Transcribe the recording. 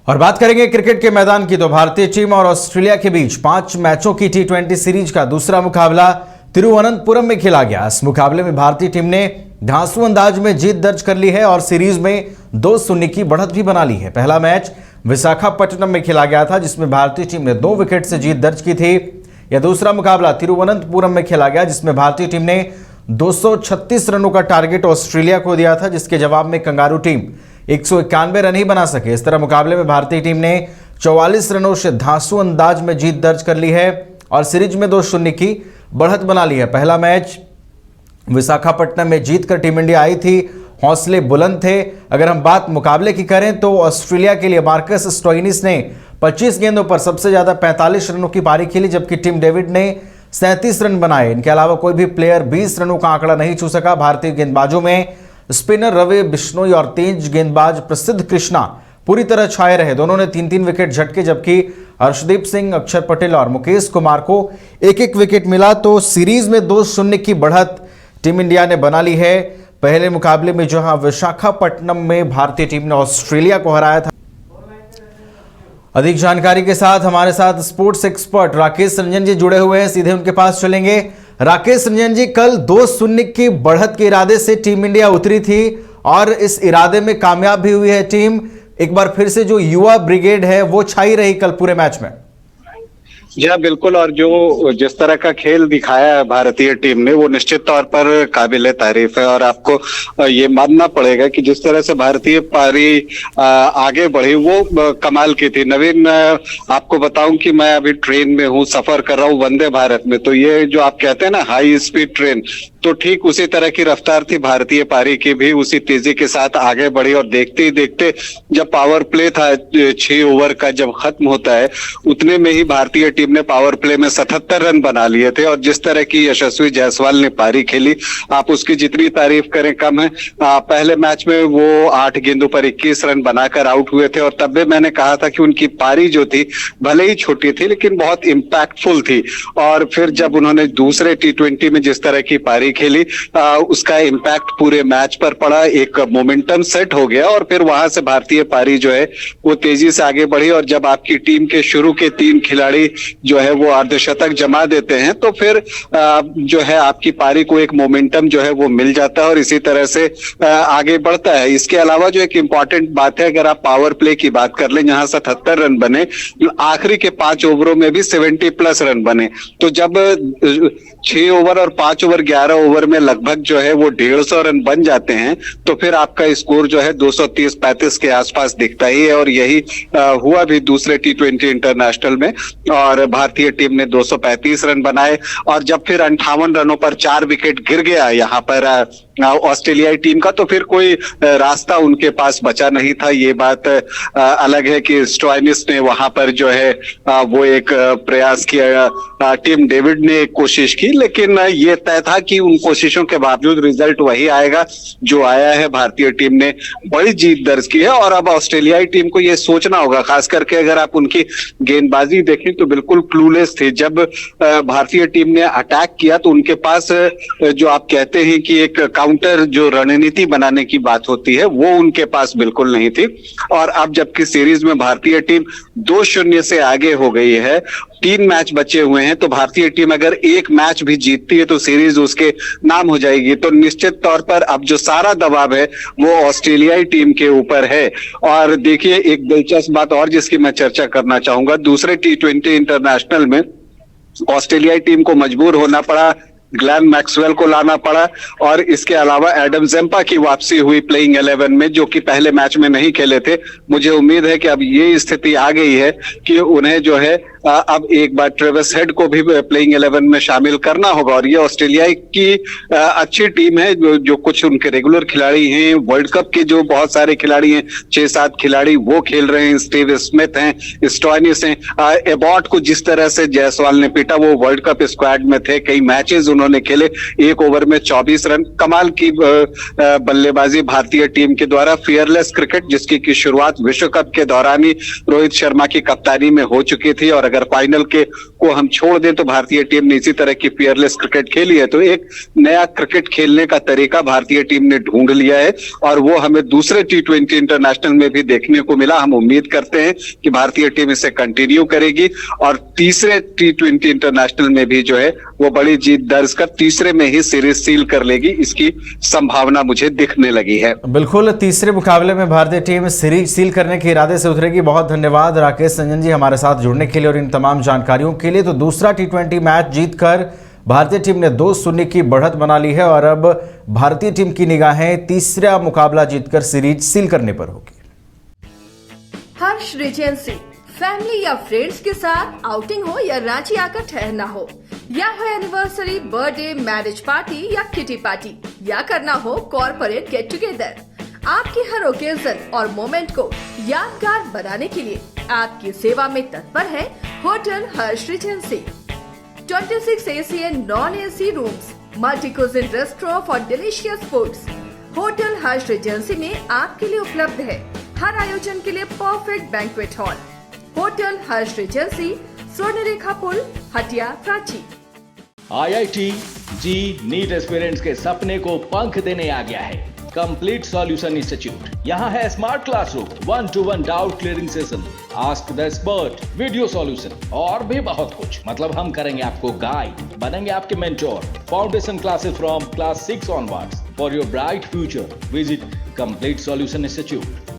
और बात करेंगे क्रिकेट के मैदान की तो भारतीय टीम और ऑस्ट्रेलिया के बीच 5 मैचों की T20 सीरीज का दूसरा मुकाबला तिरुवनंतपुरम में खेला गया। इस मुकाबले में भारतीय टीम ने धांसू अंदाज में जीत दर्ज कर ली है और सीरीज में 2-0 की बढ़त भी बना ली है। पहला मैच विशाखापट्टनम में खेला गया था जिसमें भारतीय टीम ने 2 विकेट से जीत दर्ज की थी। यह दूसरा मुकाबला तिरुवनंतपुरम में खेला गया जिसमें भारतीय टीम ने 236 रनों का टारगेट ऑस्ट्रेलिया को दिया था, जिसके जवाब में कंगारू टीम 191 रन ही बना सके। इस तरह मुकाबले में भारतीय टीम ने 44 रनों से धांसू अंदाज में जीत दर्ज कर ली है और सीरीज में 2-0 की बढ़त बना ली है। पहला मैच विशाखापट्टनम में जीतकर टीम इंडिया आई थी, हौसले बुलंद थे। अगर हम बात मुकाबले की करें तो ऑस्ट्रेलिया के लिए मार्कस स्टोइनिस ने 25 गेंदों पर सबसे ज्यादा 45 रनों की पारी खेली, जबकि टिम डेविड ने 37 रन बनाए। इनके अलावा कोई भी प्लेयर 20 रनों का आंकड़ा नहीं छू सका। भारतीय गेंदबाजों में स्पिनर रवि बिश्नोई और तेज गेंदबाज प्रसिद्ध कृष्णा पूरी तरह छाए रहे। दोनों ने 3-3 विकेट झटके, जबकि अर्शदीप सिंह, अक्षर पटेल और मुकेश कुमार को 1-1 विकेट मिला। तो सीरीज में 2-0 की बढ़त टीम इंडिया ने बना ली है। पहले मुकाबले में जहां विशाखापट्टनम में भारतीय टीम ने ऑस्ट्रेलिया को हराया था। अधिक जानकारी के साथ हमारे साथ स्पोर्ट्स एक्सपर्ट राकेश रंजन जी जुड़े हुए हैं, सीधे उनके पास चलेंगे। राकेश रंजन जी, कल 2-0 की बढ़त के इरादे से टीम इंडिया उतरी थी और इस इरादे में कामयाब भी हुई है टीम। एक बार फिर से जो युवा ब्रिगेड है वो छाई रही कल पूरे मैच में। जी हाँ, बिल्कुल। और जो जिस तरह का खेल दिखाया है भारतीय टीम ने वो निश्चित तौर पर काबिले तारीफ है। और आपको ये मानना पड़ेगा कि जिस तरह से भारतीय पारी आगे बढ़ी वो कमाल की थी। नवीन, आपको बताऊं कि मैं अभी ट्रेन में हूँ, सफर कर रहा हूँ वंदे भारत में। तो ये जो आप कहते हैं ना हाई स्पीड ट्रेन, तो ठीक उसी तरह की रफ्तार थी भारतीय पारी की भी, उसी तेजी के साथ आगे बढ़ी। और देखते ही देखते जब पावर प्ले था 6 ओवर का जब खत्म होता है, उतने में ही भारतीय टीम ने पावर प्ले में 77 रन बना लिए थे। और जिस तरह की यशस्वी जायसवाल ने पारी खेली, आप उसकी जितनी तारीफ करें कम है। पहले मैच में वो 8 गेंदों पर 21 रन बनाकर आउट हुए थे। और तब भी मैंने कहा था कि उनकी पारी जो थी भले ही छोटी थी लेकिन बहुत इंपैक्टफुल थी। और फिर जब उन्होंने दूसरे T20 में जिस तरह की पारी खेली, उसका इंपैक्ट पूरे मैच पर पड़ा, एक मोमेंटम सेट हो गया और फिर वहां से भारतीय पारी जो है वो तेजी से आगे बढ़ी। और जब आपकी टीम के शुरू के 3 खिलाड़ी जो है वो अर्धशतक जमा देते हैं तो फिर जो है आपकी पारी को एक मोमेंटम जो है वो मिल जाता है और इसी तरह से आगे बढ़ता है। इसके अलावा जो एक इंपॉर्टेंट बात है, अगर आप पावर प्ले की बात कर लें, जहां 77 रन बने, आखिरी के 5 ओवरों में भी 70+ रन बने। तो जब 6 ओवर और 5 ओवर 11 ओवर में लगभग जो है वो 150 रन बन जाते हैं तो फिर आपका स्कोर जो है 230-35 के आसपास दिखता ही है। और यही हुआ भी दूसरे T20 इंटरनेशनल में और भारतीय टीम ने 235 रन बनाए। और जब फिर 58 रनों पर 4 विकेट गिर गया यहाँ पर ऑस्ट्रेलियाई टीम का, तो फिर कोई रास्ता उनके पास बचा नहीं था। ये बात अलग है कि स्टोइनिस ने वहां पर जो है वो एक प्रयास किया, टिम डेविड ने एक कोशिश की, लेकिन ये तय था कि उन कोशिशों के बावजूद रिजल्ट वही आएगा जो आया है। भारतीय टीम ने बड़ी जीत दर्ज की है और अब ऑस्ट्रेलियाई टीम को ये सोचना होगा, खास करके अगर आप उनकी गेंदबाजी देखें तो बिल्कुल क्लूलेस थी। जब भारतीय टीम ने अटैक किया तो उनके पास जो आप कहते हैं कि एक काउंटर जो रणनीति बनाने की बात होती है वो उनके पास बिल्कुल नहीं थी। और अब जबकि सीरीज में भारतीय टीम 2-0 से आगे हो गई है, 3 मैच बचे हुए हैं, तो भारतीय टीम अगर एक मैच भी जीतती है तो सीरीज उसके नाम हो जाएगी। तो निश्चित तौर पर अब जो सारा दबाव है वो ऑस्ट्रेलियाई टीम के ऊपर है। और देखिए, एक दिलचस्प बात और जिसकी मैं चर्चा करना चाहूंगा, दूसरे T20 इंटरनेशनल में ऑस्ट्रेलियाई टीम को मजबूर होना पड़ा, ग्लेन मैक्सवेल को लाना पड़ा और इसके अलावा एडम जेम्पा की वापसी हुई प्लेइंग 11 में, जो कि पहले मैच में नहीं खेले थे। मुझे उम्मीद है कि अब ये स्थिति आ गई है कि उन्हें जो है अब एक बार ट्रेविस हेड को भी प्लेइंग 11 में शामिल करना होगा। और ये ऑस्ट्रेलिया की अच्छी टीम है, जो कुछ उनके रेगुलर खिलाड़ी हैं, वर्ल्ड कप के जो बहुत सारे खिलाड़ी हैं, 6-7 खिलाड़ी वो खेल रहे हैं। स्टीव स्मिथ हैं, स्टोइनिस हैं, एबॉट को जिस तरह से जायसवाल ने पीटा वो वर्ल्ड कप स्क्वाड में थे, कई मैचेस उन्होंने खेले, 1 ओवर में 24 रन। कमाल की बल्लेबाजी भारतीय टीम के द्वारा, फियरलेस क्रिकेट जिसकी की शुरुआत विश्व कप के दौरान ही रोहित शर्मा की कप्तानी में हो चुकी थी। और अगर फाइनल के को हम छोड़ दें तो भारतीय टीम ने इसी तरह की फियरलेस क्रिकेट खेली है। तो एक नया क्रिकेट खेलने का तरीका भारतीय टीम ने ढूंढ लिया है और वो हमें दूसरे T20 इंटरनेशनल में भी देखने को मिला। हम उम्मीद करते हैं कि भारतीय टीम इसे कंटिन्यू करेगी और तीसरे T20 इंटरनेशनल में भी जो है वो बड़ी जीत दर्ज कर तीसरे में ही सीरीज सील कर लेगी, इसकी संभावना मुझे दिखने लगी है। बिल्कुल, तीसरे मुकाबले में भारतीय टीम सीरीज सील करने के इरादे से उतरेगी। बहुत धन्यवाद राकेश रंजन जी हमारे साथ जुड़ने के लिए और इन तमाम जानकारियों के लिए। तो दूसरा T20 मैच जीतकर भारतीय टीम ने 2-0 की बढ़त बना ली है और अब भारतीय टीम की निगाहें तीसरा मुकाबला जीतकर सीरीज सील करने पर होगी। हर्ष रिजेंसी फैमिली या फ्रेंड्स के साथ आउटिंग हो या रांची आकर ठहरना हो, या हो एनिवर्सरी, बर्थडे, मैरिज पार्टी या किटी पार्टी, या करना हो कॉर्पोरेट गेट टुगेदर, आपकी हर ओकेजन और मोमेंट को यादगार बनाने के लिए आपकी सेवा में तत्पर है hotel Harsh Regency. 26 AC and non-AC rooms, multi-cuisine restaurant for delicious foods। Hotel Harsh Regency में आपके लिए उपलब्ध है हर आयोजन के लिए परफेक्ट बैंक्वेट हॉल। होटल हर्ष रिजेंसी, स्वर्णरेखा पुल, हटिया, रांची। IIT जी नीट एस्पिरेंट्स के सपने को पंख देने आ गया है कंप्लीट सॉल्यूशन इंस्टीट्यूट। यहाँ है smart classroom, 1-to-1 doubt clearing session, ask the expert, video solution और भी बहुत कुछ। मतलब हम करेंगे आपको गाइड, बनेंगे आपके mentor. Foundation classes from class 6 onwards for your bright future. Visit complete solution institute.